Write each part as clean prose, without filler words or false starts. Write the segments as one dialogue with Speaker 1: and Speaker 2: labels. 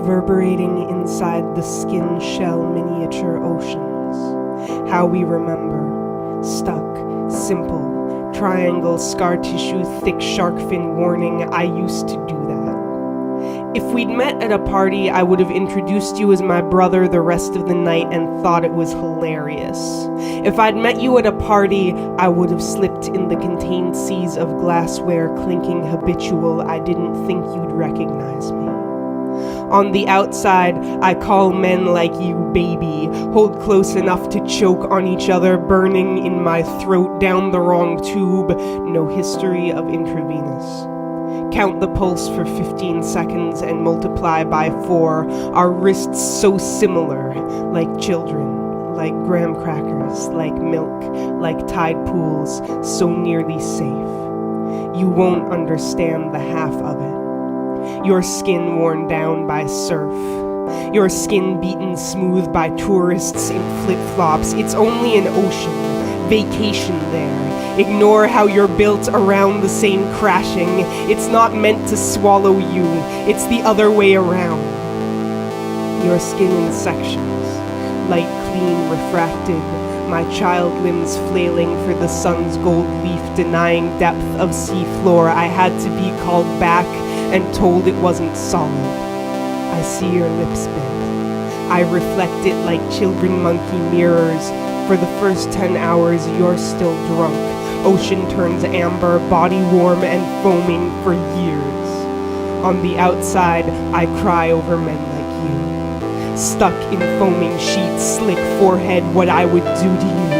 Speaker 1: reverberating inside the skin shell miniature oceans. How we remember, stuck, simple, triangle, scar tissue, thick shark fin warning, I used to do that. If we'd met at a party, I would have introduced you as my brother the rest of the night and thought it was hilarious. If I'd met you at a party, I would have slipped in the contained seas of glassware clinking habitual. I didn't think you'd recognize me. On the outside, I call men like you baby, hold close enough to choke on each other, burning in my throat down the wrong tube, no history of intravenous. Count the pulse for 15 seconds and multiply by 4, our wrists so similar, like children, like graham crackers, like milk, like tide pools, so nearly safe. You won't understand the half of it. Your skin worn down by surf. Your skin beaten smooth by tourists in flip-flops. It's only an ocean. Vacation there. Ignore how you're built around the same crashing. It's not meant to swallow you. It's the other way around. Your skin in sections. Light, clean, refracted. My child limbs flailing for the sun's gold leaf, denying depth of seafloor. I had to be called back and told it wasn't solid. I see your lips bend. I reflect it like children monkey mirrors. For the first 10 hours, you're still drunk. Ocean turns amber, body warm and foaming for years. On the outside, I cry over men like you. Stuck in foaming sheets, slick forehead, what I would do to you.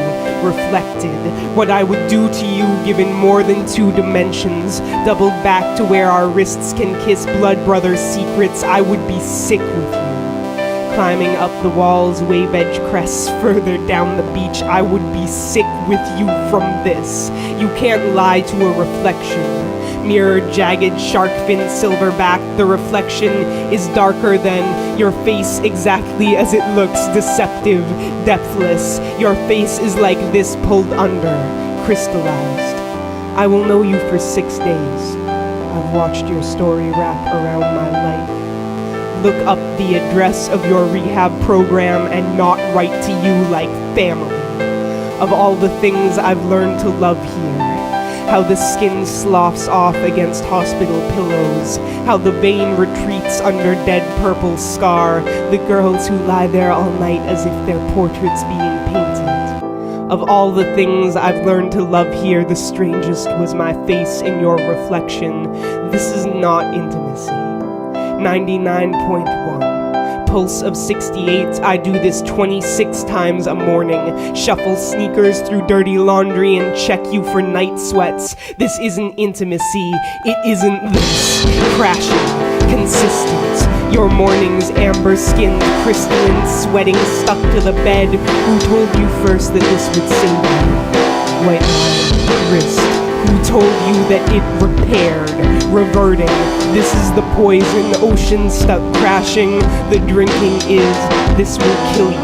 Speaker 1: Reflected, what I would do to you given more than 2 dimensions. Doubled back to where our wrists can kiss blood brother secrets. I would be sick with you. Climbing up the walls, wave edge crests further down the beach. I would be sick with you from this. You can't lie to a reflection. Mirror, jagged, shark fin, silverback. The reflection is darker than your face exactly as it looks, deceptive, depthless. Your face is like this pulled under, crystallized. I will know you for 6 days. I've watched your story wrap around my life. Look up the address of your rehab program and not write to you like family. Of all the things I've learned to love here, how the skin sloughs off against hospital pillows, how the vein retreats under dead purple scar, the girls who lie there all night as if their portraits being painted. Of all the things I've learned to love here, the strangest was my face in your reflection. This is not intimacy. 99.1. Pulse of 68, I do this 26 times a morning. Shuffle sneakers through dirty laundry and check you for night sweats. This isn't intimacy, it isn't this. Crashing, consistent. Your mornings amber-skinned, crystalline, sweating, stuck to the bed. Who told you first that this would save you? White line, wrist. Who told you that it repaired, reverting? This is the poison, ocean stuck crashing. The drinking is, this will kill you.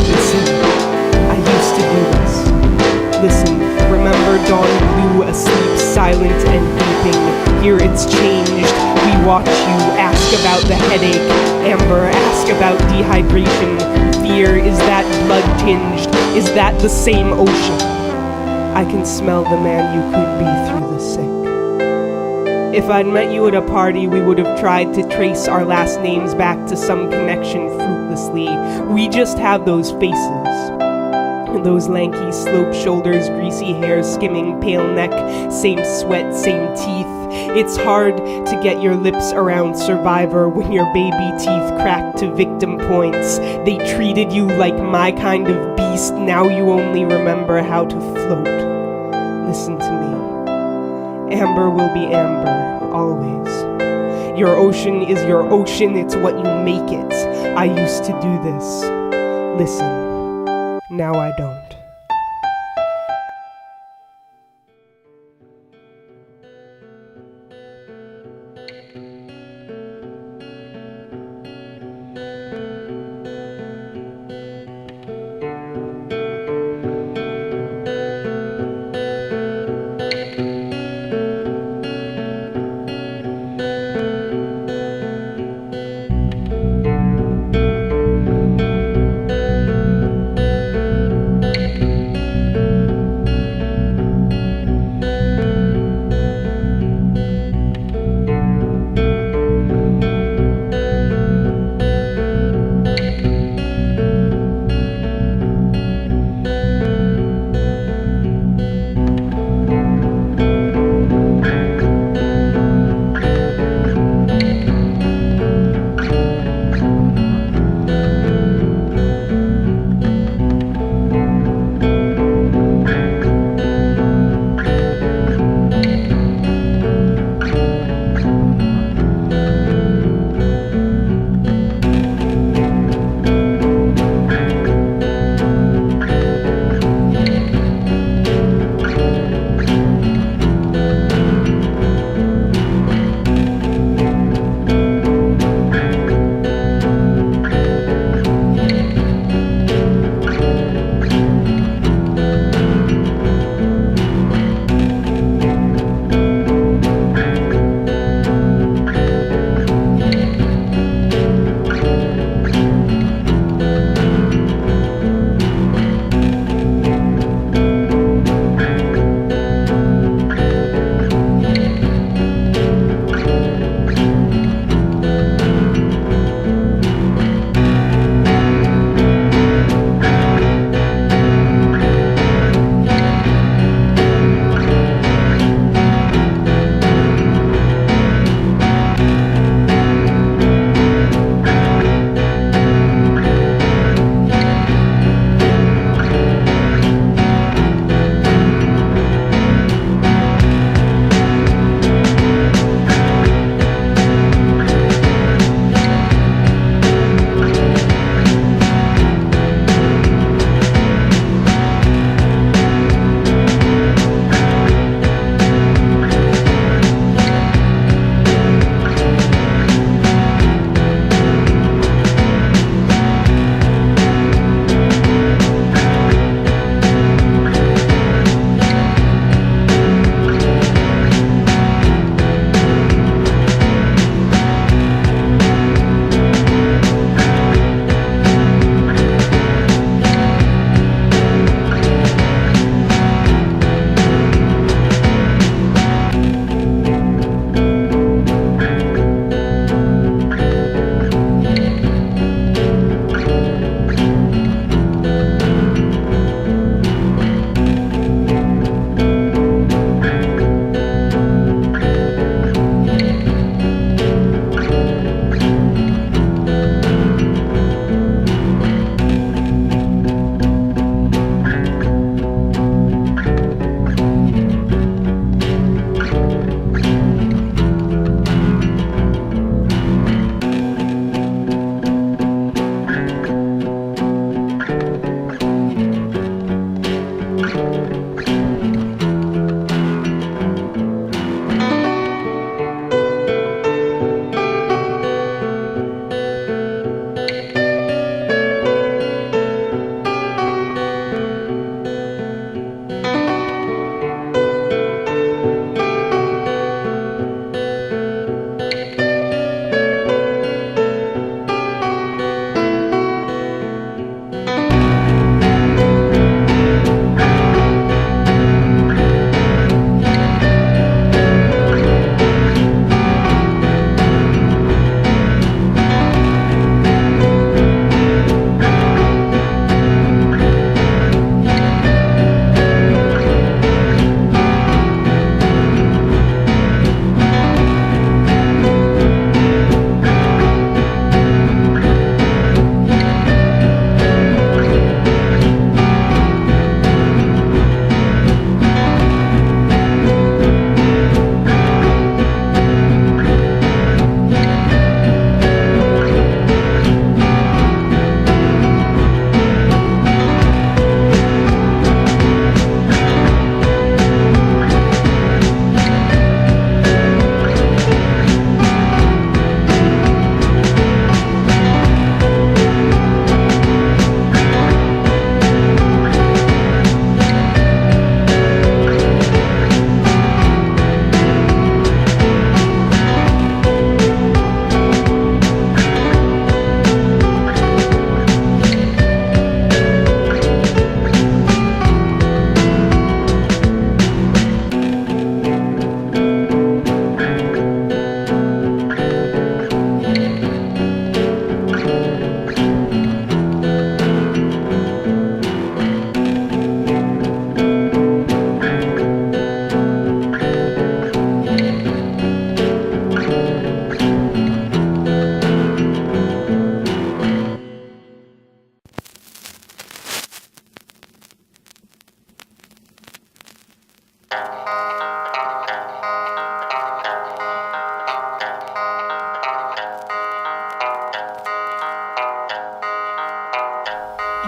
Speaker 1: Listen, I used to do this. Listen, remember dawn blue, asleep, silent and weeping. Here it's changed. We watch you, ask about the headache. Amber, ask about dehydration. Fear, is that blood tinged? Is that the same ocean? I can smell the man you could be through the sick. If I'd met you at a party, we would have tried to trace our last names back to some connection fruitlessly. We just have those faces. Those lanky, sloped shoulders, greasy hair, skimming, pale neck, same sweat, same teeth. It's hard to get your lips around Survivor when your baby teeth cracked to victim points. They treated you like my kind of beast. Now you only remember how to float. Listen to me. Amber will be amber, always. Your ocean is your ocean, it's what you make it. I used to do this. Listen. Now I don't.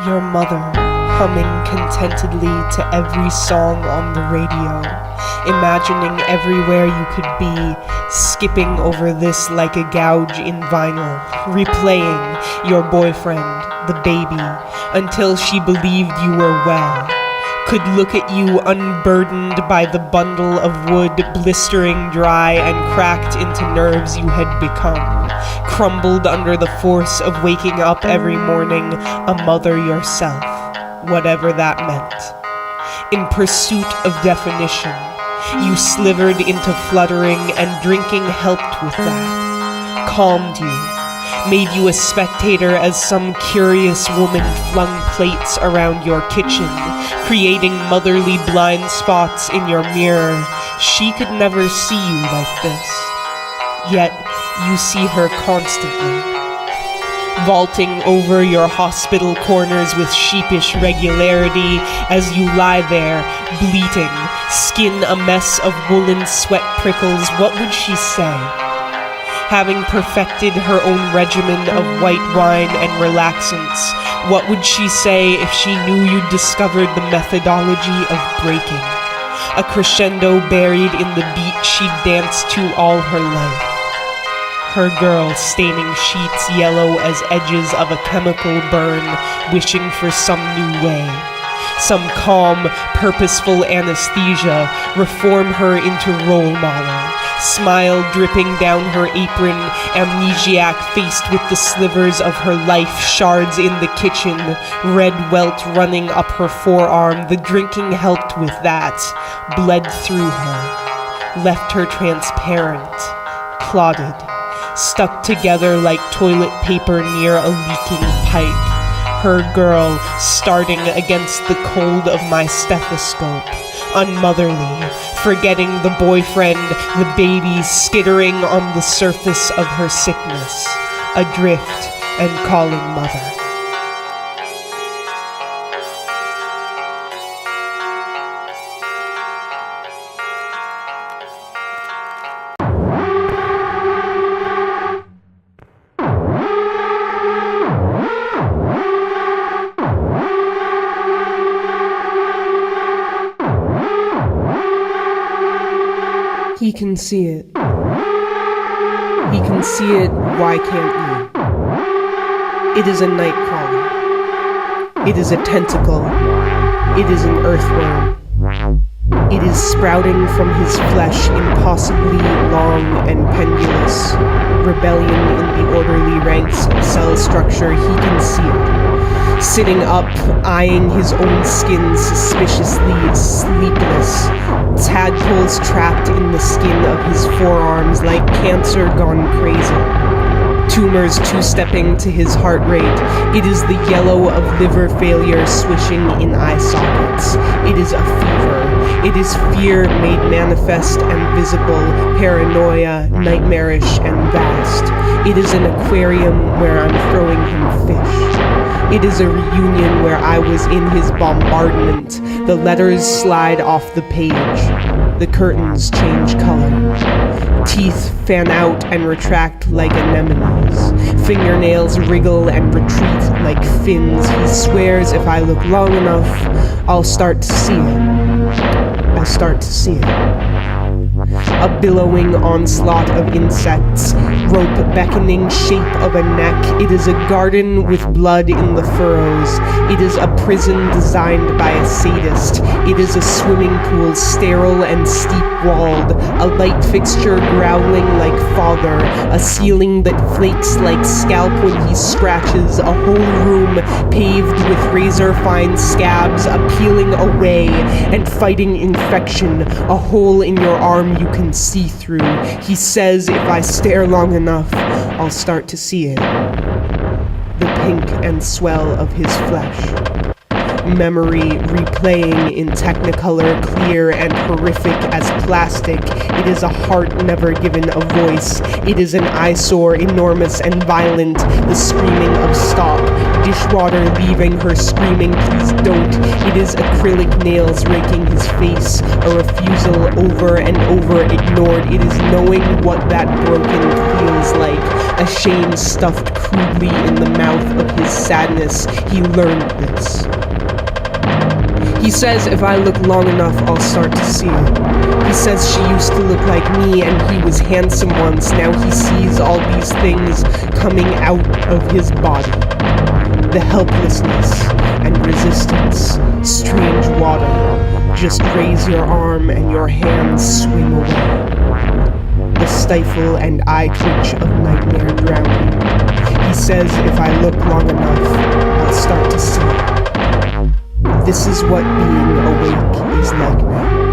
Speaker 1: Your mother, humming contentedly to every song on the radio, imagining everywhere you could be, skipping over this like a gouge in vinyl, replaying your boyfriend, the baby, until she believed you were well, could look at you unburdened by the bundle of wood blistering dry and cracked into nerves you had become, crumbled under the force of waking up every morning a mother yourself, whatever that meant. In pursuit of definition, you slivered into fluttering, and drinking helped with that, calmed you, made you a spectator as some curious woman flung plates around your kitchen, creating motherly blind spots in your mirror. She could never see you like this, yet you see her constantly, vaulting over your hospital corners with sheepish regularity as you lie there, bleating, skin a mess of woolen sweat prickles. What would she say? Having perfected her own regimen of white wine and relaxants, what would she say if she knew you'd discovered the methodology of breaking? A crescendo buried in the beat she'd danced to all her life. Her girl staining sheets yellow as edges of a chemical burn, wishing for some new way. Some calm, purposeful anesthesia reform her into role model. Smile dripping down her apron, amnesiac faced with the slivers of her life, shards in the kitchen, red welt running up her forearm. The drinking helped with that, bled through her, left her transparent, clotted, stuck together like toilet paper near a leaking pipe. Her girl starting against the cold of my stethoscope, unmotherly, forgetting the boyfriend, the baby skittering on the surface of her sickness, adrift and calling mother. He can see it. He can see it, why can't you? It is a night crawler. It is a tentacle. It is an earthworm. It is sprouting from his flesh, impossibly long and pendulous. Rebellion in the orderly ranks of cell structure, he can see it. Sitting up, eyeing his own skin suspiciously, sleepless. Tadpoles trapped in the skin of his forearms like cancer gone crazy. Tumors two-stepping to his heart rate. It is the yellow of liver failure swishing in eye sockets. It is a fever. It is fear made manifest and visible, paranoia, nightmarish and vast. It is an aquarium where I'm throwing him fish. It is a reunion where I was in his bombardment. The letters slide off the page. The curtains change color. Teeth fan out and retract like anemones. Fingernails wriggle and retreat like fins. He swears if I look long enough, I'll start to see it. I start to see it. A billowing onslaught of insects, rope beckoning shape of a neck. It is a garden with blood in the furrows. It is a prison designed by a sadist. It is a swimming pool, sterile and steep-walled. A light fixture growling like father. A ceiling that flakes like scalp when he scratches. A whole room paved with razor-fine scabs, peeling away and fighting infection. A hole in your arm you can see through. He says if I stare long enough, I'll start to see it. The pink and swell of his flesh. Memory replaying in technicolor, clear and horrific as plastic. It is a heart never given a voice. It is an eyesore, enormous and violent. The screaming of stop, dishwater leaving her screaming, please don't. It is acrylic nails raking his face, a refusal over and over ignored. It is knowing what that broken feels like, a shame stuffed crudely in the mouth of his sadness. He learned this. He says if I look long enough, I'll start to see it. He says she used to look like me and he was handsome once. Now he sees all these things coming out of his body. The helplessness and resistance, strange water. Just raise your arm and your hands swim away. The stifle and eye twitch of nightmare drowning. He says if I look long enough, I'll start to see it. This is what being awake is like now.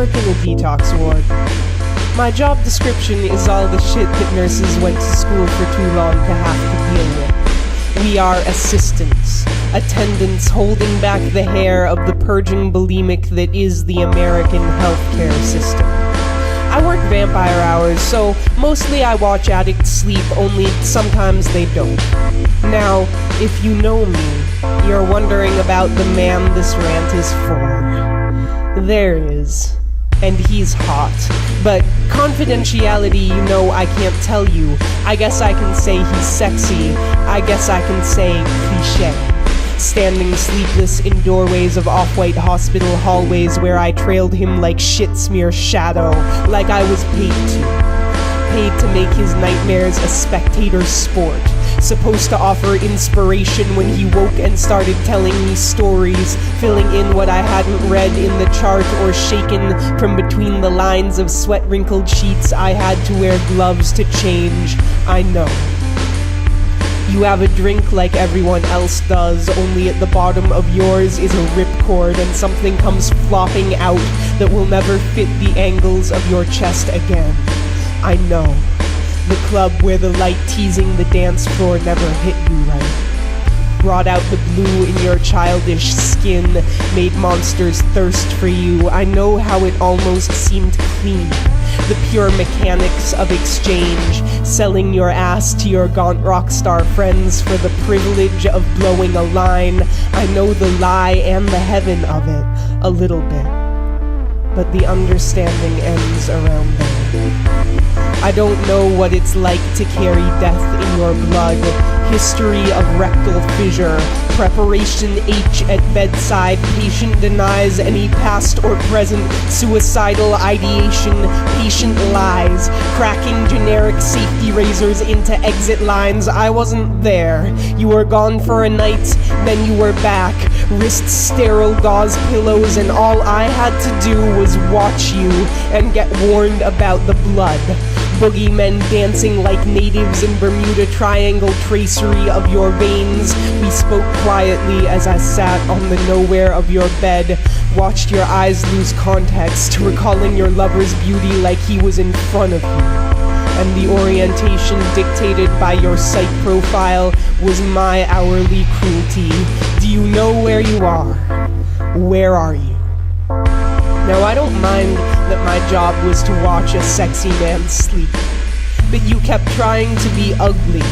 Speaker 2: work in a detox ward. My job description is all the shit that nurses went to school for too long to have to deal with. We are assistants, attendants holding back the hair of the purging bulimic that is the American healthcare system. I work vampire hours, so mostly I watch addicts sleep, only sometimes they don't. Now, if you know me, you're wondering about the man this rant is for. There is. And he's hot. But confidentiality, you know I can't tell you. I guess I can say he's sexy. I guess I can say cliché. Standing sleepless in doorways of off-white hospital hallways where I trailed him like shit smear shadow, like I was paid to make his nightmares a spectator's sport. supposed to offer inspiration when he woke and started telling me stories, filling in what I hadn't read in the chart or shaken from between the lines of sweat-wrinkled sheets I had to wear gloves to change. I know. You have a drink like everyone else does, only at the bottom of yours is a ripcord and something comes flopping out that will never fit the angles of your chest again. I know. The club where the light teasing the dance floor never hit you right. Brought out the blue in your childish skin, made monsters thirst for you. I know how it almost seemed clean. The pure mechanics of exchange, selling your ass to your gaunt rock star friends for the privilege of blowing a line. I know the lie and the heaven of it, a little bit. But the understanding ends around there. I don't know what it's like to carry death in your blood. History of rectal fissure. Preparation H at bedside. Patient denies any past or present suicidal ideation. Patient lies. Cracking generic safety razors into exit lines. I wasn't there. You were gone for a night, then you were back. Wrists sterile gauze pillows, and all I had to do was watch you and get warned about the blood. Boogeymen dancing like natives in Bermuda Triangle tracery of your veins. We spoke quietly as I sat on the nowhere of your bed, watched your eyes lose context, recalling your lover's beauty like he was in front of you. And the orientation dictated by your psych profile was my hourly cruelty. Do you know where you are? Where are you? Now I don't mind that my job was to watch a sexy man sleep, but you kept trying to be ugly.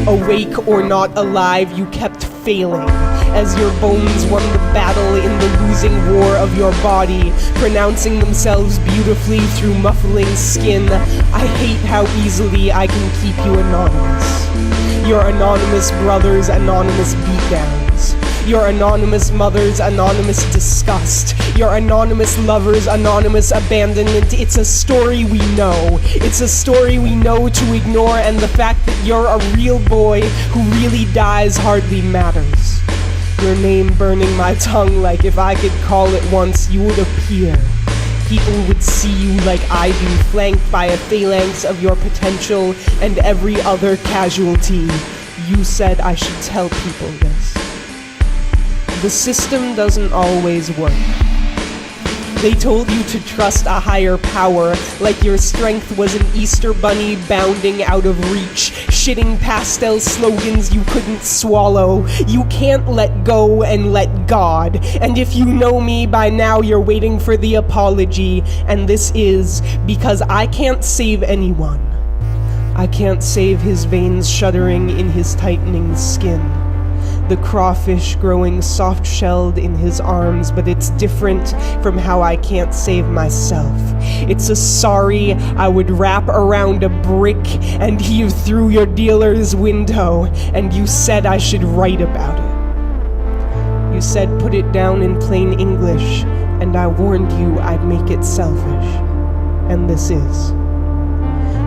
Speaker 2: Awake or not alive, you kept failing, as your bones won the battle in the losing war of your body, pronouncing themselves beautifully through muffling skin. I hate how easily I can keep you anonymous. Your anonymous brother's anonymous beatdowns. Your anonymous mother's anonymous disgust. Your anonymous lover's anonymous abandonment. It's a story we know. It's a story we know to ignore, and the fact that you're a real boy who really dies hardly matters. Your name burning my tongue like if I could call it once, you would appear. People would see you like I do, flanked by a phalanx of your potential and every other casualty. You said I should tell people this. The system doesn't always work. They told you to trust a higher power, like your strength was an Easter bunny bounding out of reach, shitting pastel slogans you couldn't swallow. You can't let go and let God. And if you know me by now, you're waiting for the apology, and this is because I can't save anyone. I can't save his veins shuddering in his tightening skin. The crawfish growing soft-shelled in his arms, but it's different from how I can't save myself. It's a sorry I would wrap around a brick and heave through your dealer's window, and you said I should write about it. You said put it down in plain English, and I warned you I'd make it selfish. And this is.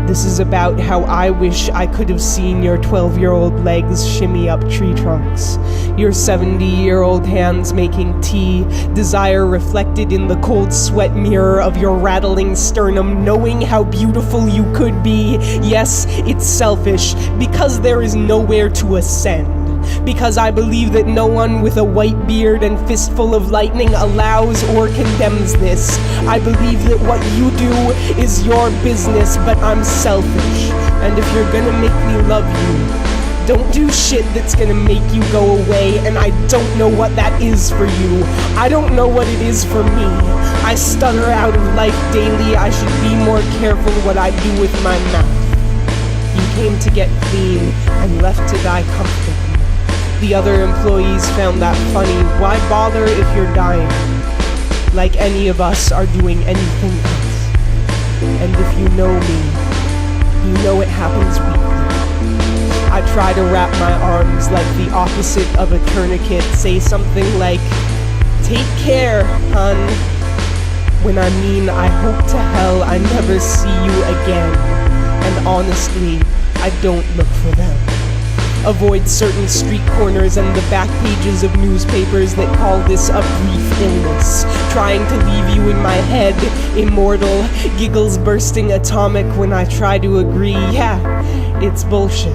Speaker 2: This is about how I wish I could have seen your 12-year-old legs shimmy up tree trunks, your 70-year-old hands making tea, desire reflected in the cold sweat mirror of your rattling sternum, knowing how beautiful you could be. Yes, it's selfish, because there is nowhere to ascend. Because I believe that no one with a white beard and fistful of lightning allows or condemns this. I believe that what you do is your business, but I'm selfish. And if you're gonna make me love you, don't do shit that's gonna make you go away, and I don't know what that is for you. I don't know what it is for me. I stutter out of life daily. I should be more careful what I do with my mouth. You came to get clean and left to die comfortably. The other employees found that funny. Why bother if you're dying? Like any of us are doing anything else. And if you know me, you know it happens weekly. I try to wrap my arms like the opposite of a tourniquet, say something like, take care, hun. When I mean I hope to hell I never see you again. And honestly, I don't look for them. Avoid certain street corners and the back pages of newspapers that call this a brief illness. Trying to leave you in my head, immortal, giggles bursting atomic when I try to agree. Yeah, it's bullshit.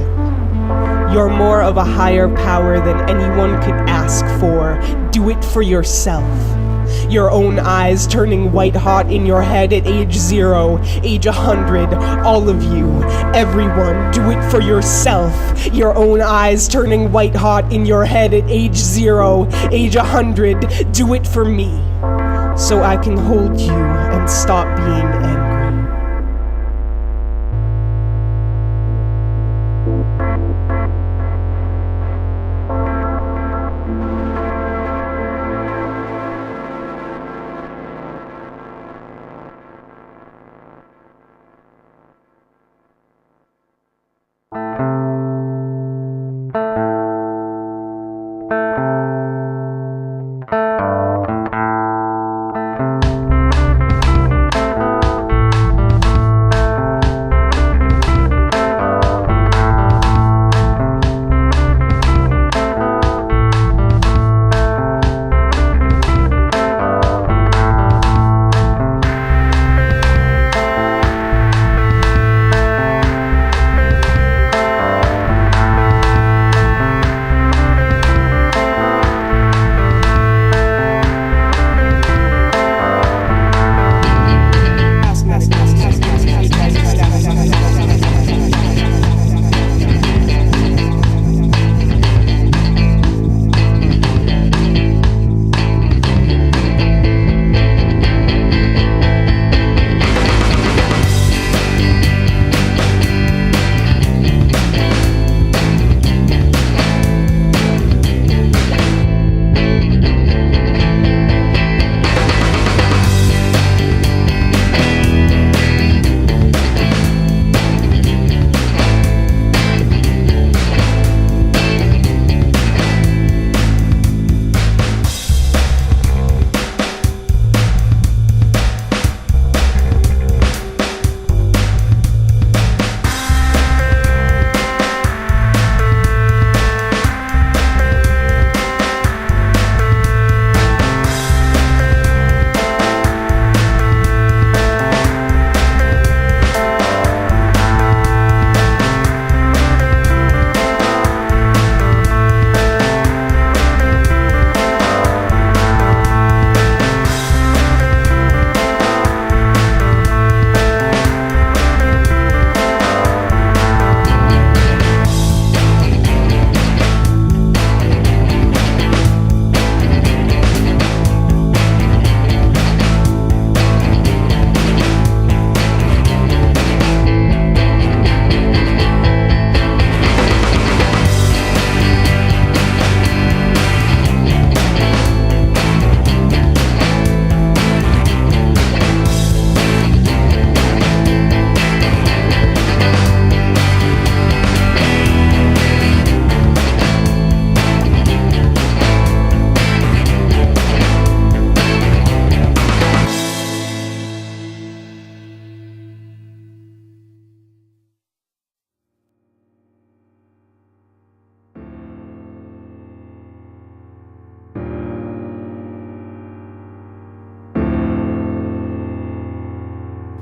Speaker 2: You're more of a higher power than anyone could ask for. Do it for yourself. Your own eyes turning white hot in your head at age 0, age 100, all of you, everyone, do it for yourself. Your own eyes turning white hot in your head at age 0, age 100, do it for me, so I can hold you and stop being angry.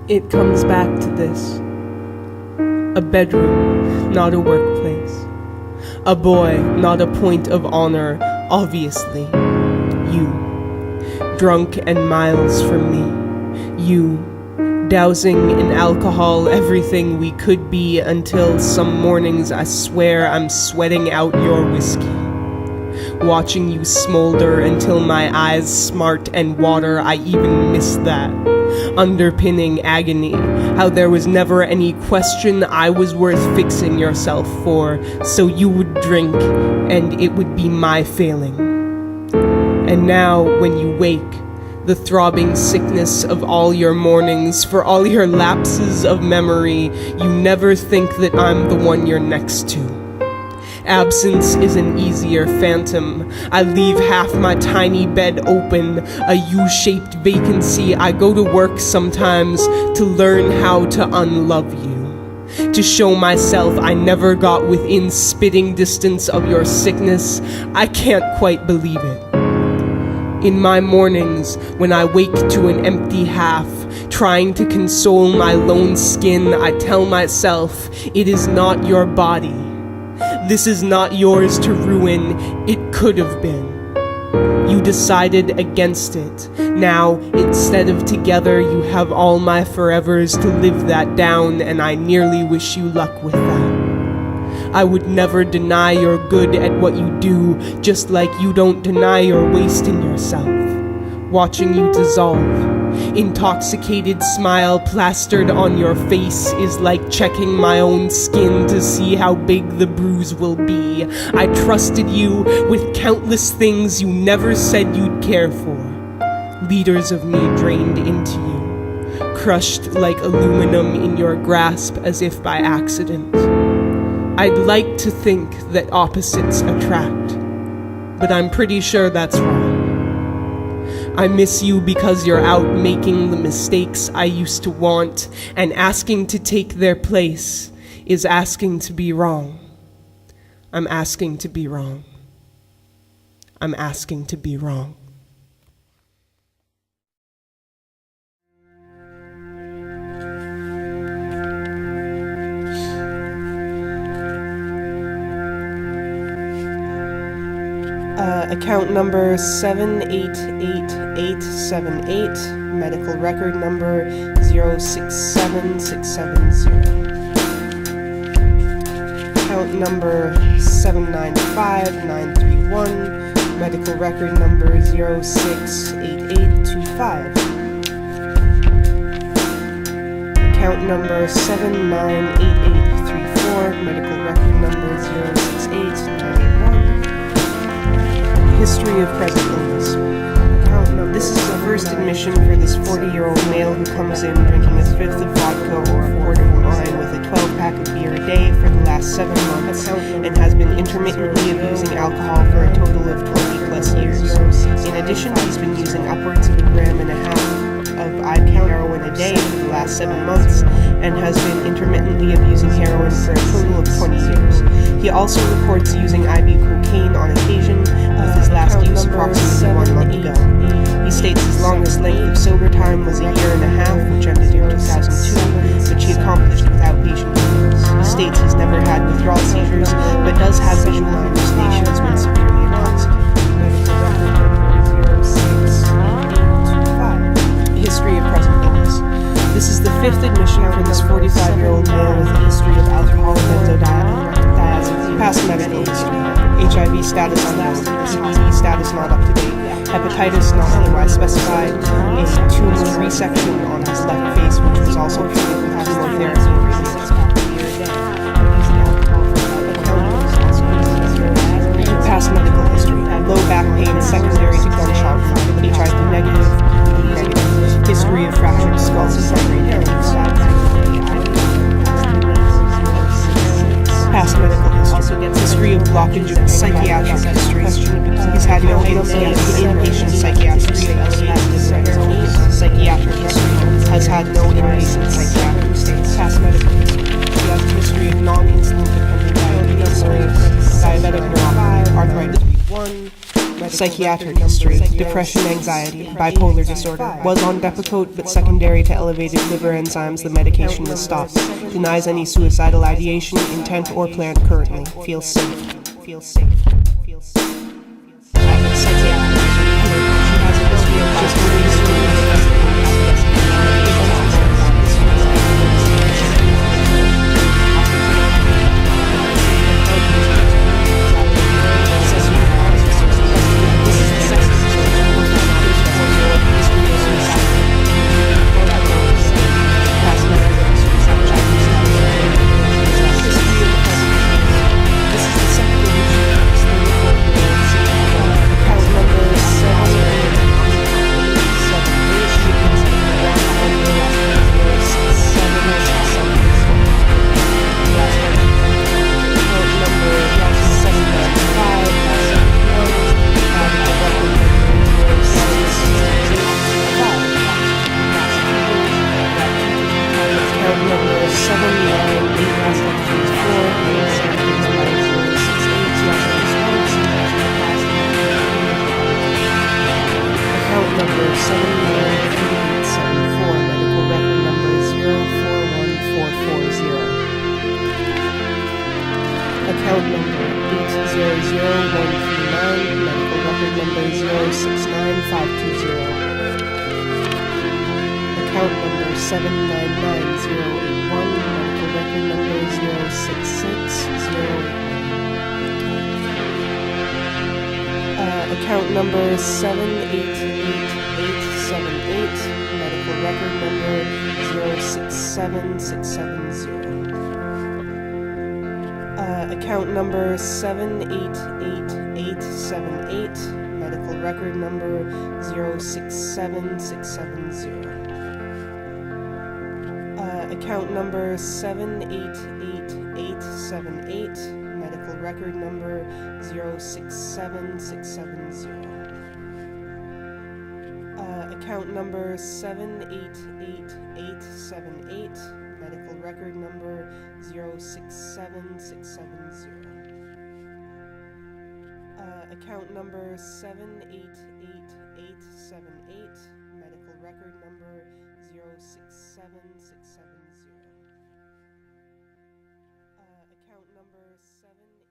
Speaker 2: It comes back to this. A bedroom, not a workplace. A boy, not a point of honor, obviously. You, drunk and miles from me. You, dousing in alcohol everything we could be until some mornings I swear I'm sweating out your whiskey. Watching you smolder until my eyes smart and water, I even miss that. Underpinning agony, how there was never any question I was worth fixing yourself for, so you would drink, and it would be my failing. And now, when you wake, the throbbing sickness of all your mornings, for all your lapses of memory, you never think that I'm the one you're next to. Absence is an easier phantom. I leave half my tiny bed open, a U-shaped vacancy. I go to work sometimes to learn how to unlove you. To show myself I never got within spitting distance of your sickness, I can't quite believe it. In my mornings, when I wake to an empty half, trying to console my lone skin, I tell myself, it is not your body. This is not yours to ruin, it could have been. You decided against it. Now, instead of together, you have all my forevers to live that down, and I nearly wish you luck with that. I would never deny you're good at what you do, just like you don't deny you're wasting yourself. Watching you dissolve, intoxicated smile plastered on your face is like checking my own skin to see how big the bruise will be. I trusted you with countless things you never said you'd care for. Liters of me drained into you, crushed like aluminum in your grasp as if by accident. I'd like to think that opposites attract, but I'm pretty sure that's wrong. I miss you because you're out making the mistakes I used to want, and asking to take their place is asking to be wrong. I'm asking to be wrong. I'm asking to be wrong. Account number 788878, medical record number 067670. Account number 795931, medical record number 068825. Account number 798834, medical record number 068981. History of present illness. This is the first admission for this 40-year-old male who comes in drinking a fifth of vodka or a quart of wine with a 12-pack of beer a day for the last 7 months and has been intermittently abusing alcohol for a total of 20-plus years. In addition, he's been using upwards of 1.5 grams of IV heroin a day for the last 7 months and has been intermittently abusing heroin for a total of 20 years. He also reports using IV cocaine on occasion, with his last use approximately 1 month ago. He states his longest length of sober time was 1.5 years, which ended in 2002, which he accomplished without patient visits. He states he's never had withdrawal seizures, but does have visual hallucinations when severely intoxicated. History of present illness. This is the 5th admission for this 45-year-old male with a history of alcohol and benzodiazepines. Past medical history. HIV status unknown, CBD status not up to date, hepatitis not otherwise specified, a tumor resection on his left face which was also treated with chemotherapy. Past medical history, low back pain secondary to gunshot wound, HIV negative, history of fractured skulls and brain. Past medical history of blockage of psychiatric history. He's had no inpatient psychiatric history. Has had no inpatient psychiatric states. Past medical history. He has a history of non-insulin dependent diabetes, diabetic neuropathy, arthritis 1. Psychiatric history, depression, anxiety, bipolar disorder. Was on Depakote, but secondary to elevated liver enzymes, the medication was stopped. Denies any suicidal ideation, intent, or plan currently. Feels safe. Feels safe. Feels safe. Number 798834. last entry is 4, and 7 is 068, yes, I respond to last entry. Account number 793874, medical record number 041440. Account number 800139, medical record number 069520. Account number 799081, medical record number 066081. Account number 788878, medical record number 067670. Account number 788878, medical record number 067670. Account number 788878, medical record number 067670. Account number 788878, medical record number 067670. Account number 788878, medical record number 067670. Account number 788878.